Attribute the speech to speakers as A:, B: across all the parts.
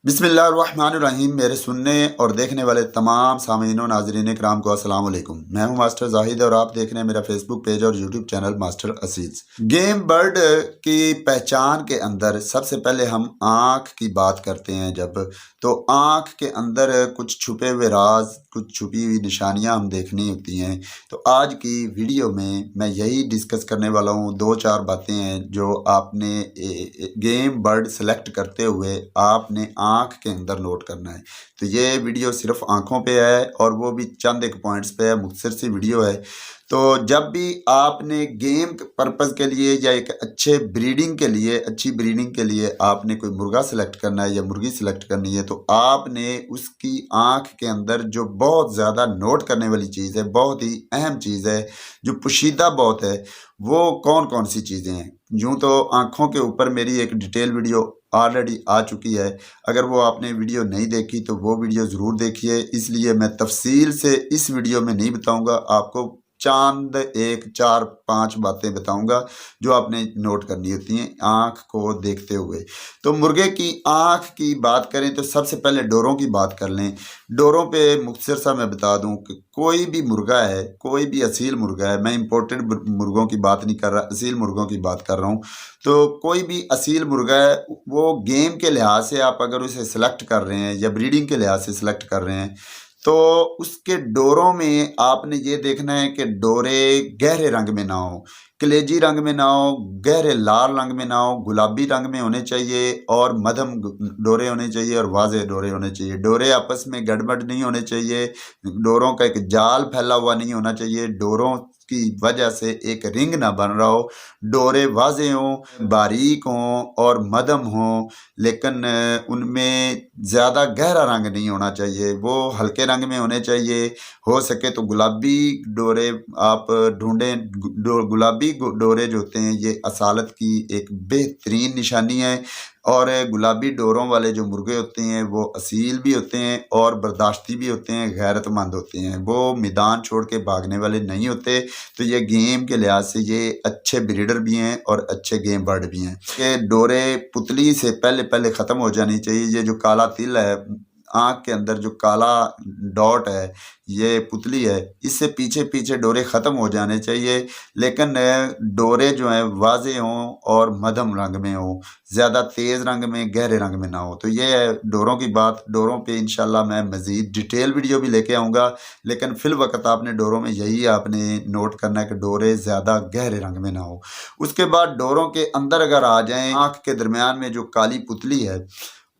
A: बिस्मिल्लाहिर्रहमानिर्रहीम। मेरे सुनने और देखने वाले तमाम सामीन और नाज़रीन इकराम को अस्सलाम वालेकुम। मैं हूं मास्टर जाहिद और आप देख रहे हैं मेरा फेसबुक पेज और यूट्यूब चैनल मास्टर असीज। गेम बर्ड की पहचान के अंदर सबसे पहले हम आँख की बात करते हैं। जब तो आँख के अंदर कुछ छुपे हुए राज, कुछ छुपी हुई निशानियां हम देखनी होती हैं। तो आज की वीडियो में मैं यही डिस्कस करने वाला हूं। दो चार बातें हैं जो आपने गेम बर्ड सेलेक्ट करते हुए आपने आँख के अंदर नोट करना है। तो ये वीडियो सिर्फ आँखों पे है और वो भी चंद एक पॉइंट्स पे है, मुख्तसर सी वीडियो है। तो जब भी आपने गेम पर्पज़ के लिए या एक अच्छे ब्रीडिंग के लिए, अच्छी ब्रीडिंग के लिए आपने कोई मुर्गा सेलेक्ट करना है या मुर्गी सेलेक्ट करनी है, तो आपने उसकी आँख के अंदर जो बहुत ज़्यादा नोट करने वाली चीज़ है, बहुत ही अहम चीज़ है, जो पोशीदा बहुत है, वो कौन कौन सी चीज़ें हैं। यूँ तो आँखों के ऊपर मेरी एक डिटेल वीडियो ऑलरेडी आ चुकी है। अगर वो आपने वीडियो नहीं देखी तो वो वीडियो ज़रूर देखिए। इसलिए मैं तफसील से इस वीडियो में नहीं बताऊंगा, आपको चांद एक चार पांच बातें बताऊंगा जो आपने नोट करनी होती हैं आँख को देखते हुए। तो मुर्गे की आँख की बात करें तो सबसे पहले डोरों की बात कर लें। डोरों पे मुख्तसर सा मैं बता दूं कि कोई भी मुर्गा है, कोई भी असील मुर्गा है, मैं इंपोर्टेड मुर्गों की बात नहीं कर रहा, असील मुर्गों की बात कर रहा हूँ। तो कोई भी असील मुर्गा है, वो गेम के लिहाज से आप अगर उसे सिलेक्ट कर रहे हैं या ब्रीडिंग के लिहाज से सिलेक्ट कर रहे हैं, तो उसके डोरों में आपने ये देखना है कि डोरे गहरे रंग में ना हो, कलेजी रंग में ना हो, गहरे लाल रंग में ना हो, गुलाबी रंग में होने चाहिए और मध्यम डोरे होने चाहिए और वाज़े डोरे होने चाहिए। डोरे आपस में गड़बड़ नहीं होने चाहिए, डोरों का एक जाल फैला हुआ नहीं होना चाहिए, डोरों की वजह से एक रिंग ना बन रहा हो, डोरे वाज़े हों, बारीक हों और मध्यम हों, लेकिन उनमें ज़्यादा गहरा रंग नहीं होना चाहिए, वो हल्के रंग में होने चाहिए। हो सके तो गुलाबी डोरे आप ढूंढें। गुलाबी डोरे जो होते हैं ये असालत की एक बेहतरीन निशानी है। और गुलाबी डोरों वाले जो मुर्गे होते हैं वो असील भी होते हैं और बर्दाश्ती भी होते हैं, गैरतमंद होते हैं, वो मैदान छोड़ के भागने वाले नहीं होते। तो ये गेम के लिहाज से ये अच्छे ब्रीडर भी हैं और अच्छे गेम बर्ड भी हैं। ये डोरे पुतली से पहले पहले ख़त्म हो जानी चाहिए। ये जो काला तिल है आँख के अंदर, जो काला डॉट है, ये पुतली है, इससे पीछे पीछे डोरे ख़त्म हो जाने चाहिए। लेकिन डोरे जो हैं वाज़े हों और मध्यम रंग में हों, ज़्यादा तेज़ रंग में, गहरे रंग में ना हो। तो ये है डोरों की बात। डोरों पे इंशाल्लाह मैं मज़ीद डिटेल वीडियो भी लेके आऊँगा, लेकिन फ़िलवक़्त आपने डोरों में यही आपने नोट करना है कि डोरे ज़्यादा गहरे रंग में ना हो। उसके बाद डोरों के अंदर अगर आ जाएँ, आँख के दरमियान में जो काली पुतली है,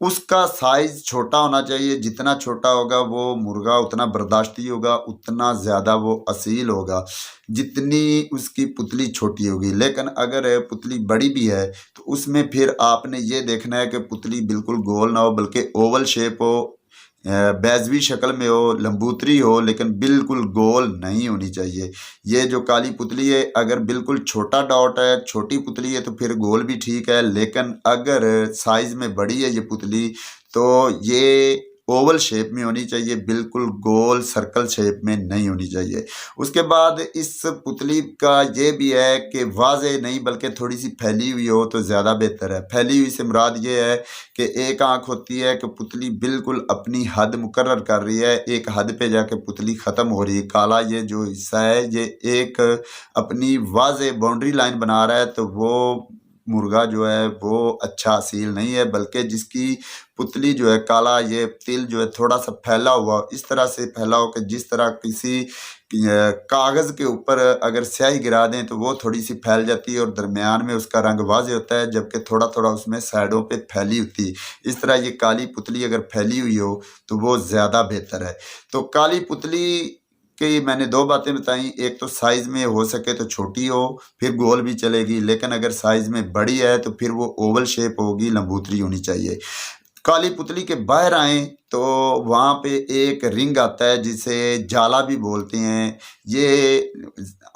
A: उसका साइज़ छोटा होना चाहिए। जितना छोटा होगा वो मुर्गा उतना बर्दाश्ती होगा, उतना ज़्यादा वो असील होगा, जितनी उसकी पुतली छोटी होगी। लेकिन अगर पुतली बड़ी भी है तो उसमें फिर आपने ये देखना है कि पुतली बिल्कुल गोल ना हो, बल्कि ओवल शेप हो, बैज़वी शक्ल में हो, लंबूतरी हो, लेकिन बिल्कुल गोल नहीं होनी चाहिए। ये जो काली पुतली है, अगर बिल्कुल छोटा डॉट है, छोटी पुतली है, तो फिर गोल भी ठीक है। लेकिन अगर साइज़ में बड़ी है ये पुतली, तो ये ओवल शेप में होनी चाहिए, बिल्कुल गोल सर्कल शेप में नहीं होनी चाहिए। उसके बाद इस पुतली का ये भी है कि वाज़े नहीं बल्कि थोड़ी सी फैली हुई हो तो ज़्यादा बेहतर है। फैली हुई से मुराद ये है कि एक आँख होती है कि पुतली बिल्कुल अपनी हद मुकर्रर कर रही है, एक हद पे जाके पुतली ख़त्म हो रही है। काला ये जो हिस्सा है ये एक अपनी वाज़े बाउंड्री लाइन बना रहा है, तो वो मुर्गा जो है वो अच्छा असील नहीं है, बल्कि जिसकी पुतली जो है, काला ये तिल जो है थोड़ा सा फैला हुआ, इस तरह से फैला हो कि जिस तरह किसी कागज़ के ऊपर अगर स्याही गिरा दें तो वो थोड़ी सी फैल जाती है और दरमियान में उसका रंग वाज़े होता है, जबकि थोड़ा थोड़ा उसमें साइडों पे फैली होती है। इस तरह ये काली पुतली अगर फैली हुई हो तो वो ज़्यादा बेहतर है। तो काली पुतली की मैंने दो बातें बताई, एक तो साइज़ में हो सके तो छोटी हो, फिर गोल भी चलेगी, लेकिन अगर साइज़ में बड़ी है तो फिर वो ओवल शेप होगी, लंबूतरी होनी चाहिए। काली पुतली के बाहर आएँ तो वहाँ पे एक रिंग आता है जिसे जाला भी बोलते हैं। ये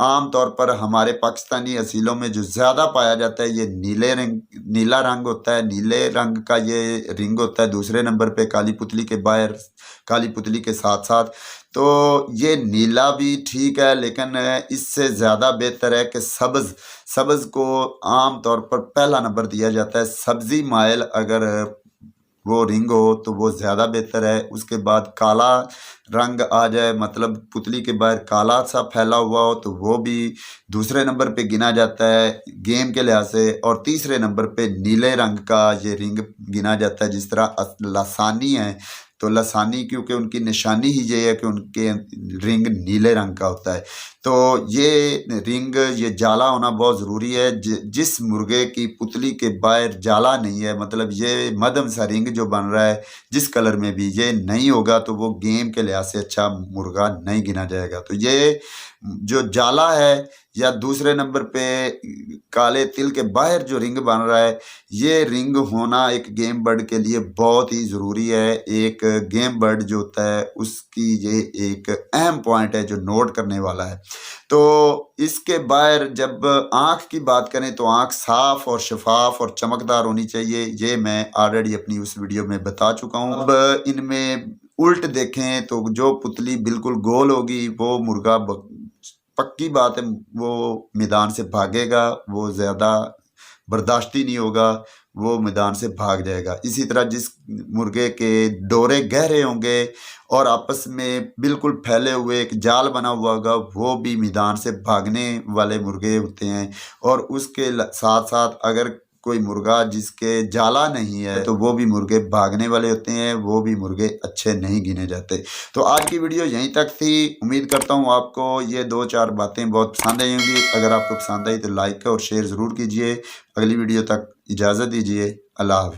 A: आम तौर पर हमारे पाकिस्तानी असीलों में जो ज़्यादा पाया जाता है, ये नीला रंग होता है, नीले रंग का ये रिंग होता है दूसरे नंबर पे काली पुतली के बाहर, काली पुतली के साथ-साथ। तो ये नीला भी ठीक है, लेकिन इससे ज़्यादा बेहतर है कि सब्ज़। सब्ज़ को आम तौर पर पहला नंबर दिया जाता है। सब्ज़ी माइल अगर वो रिंग हो तो वो ज़्यादा बेहतर है। उसके बाद काला रंग आ जाए, मतलब पुतली के बाहर काला सा फैला हुआ हो, तो वो भी दूसरे नंबर पे गिना जाता है गेम के लिहाज से। और तीसरे नंबर पे नीले रंग का ये रिंग गिना जाता है। जिस तरह लासानी है, तो लासानी क्योंकि उनकी निशानी ही ये है कि उनके रिंग नीले रंग का होता है। तो ये रिंग, ये जाला होना बहुत ज़रूरी है। जिस मुर्गे की पुतली के बाहर जाला नहीं है, मतलब ये मध्यम सा रिंग जो बन रहा है जिस कलर में भी, ये नहीं होगा तो वो गेम के लिहाज से अच्छा मुर्गा नहीं गिना जाएगा। तो ये जो जाला है, या दूसरे नंबर पे काले तिल के बाहर जो रिंग बन रहा है, ये रिंग होना एक गेम बर्ड के लिए बहुत ही ज़रूरी है। एक गेम बर्ड जो होता है उसकी ये एक अहम पॉइंट है जो नोट करने वाला है। तो इसके बाहर जब आँख की बात करें तो आँख साफ और शफाफ और चमकदार होनी चाहिए। ये मैं ऑलरेडी अपनी उस वीडियो में बता चुका हूँ। अब इनमें उल्ट देखें तो जो पुतली बिल्कुल गोल होगी वो मुर्गा पक्की बात है वो मैदान से भागेगा, वो ज़्यादा बर्दाश्ती नहीं होगा, वो मैदान से भाग जाएगा। इसी तरह जिस मुर्गे के डोरे गहरे होंगे और आपस में बिल्कुल फैले हुए एक जाल बना हुआ होगा, वो भी मैदान से भागने वाले मुर्गे होते हैं। और उसके साथ साथ अगर कोई मुर्गा जिसके जाला नहीं है, तो वो भी मुर्गे भागने वाले होते हैं, वो भी मुर्गे अच्छे नहीं गिने जाते। तो आज की वीडियो यहीं तक थी। उम्मीद करता हूँ आपको ये 2-4 बातें बहुत पसंद आई होंगी। अगर आपको पसंद आई तो लाइक और शेयर ज़रूर कीजिए। अगली वीडियो तक इजाज़त दीजिए। अल्लाह हाफ़िज़।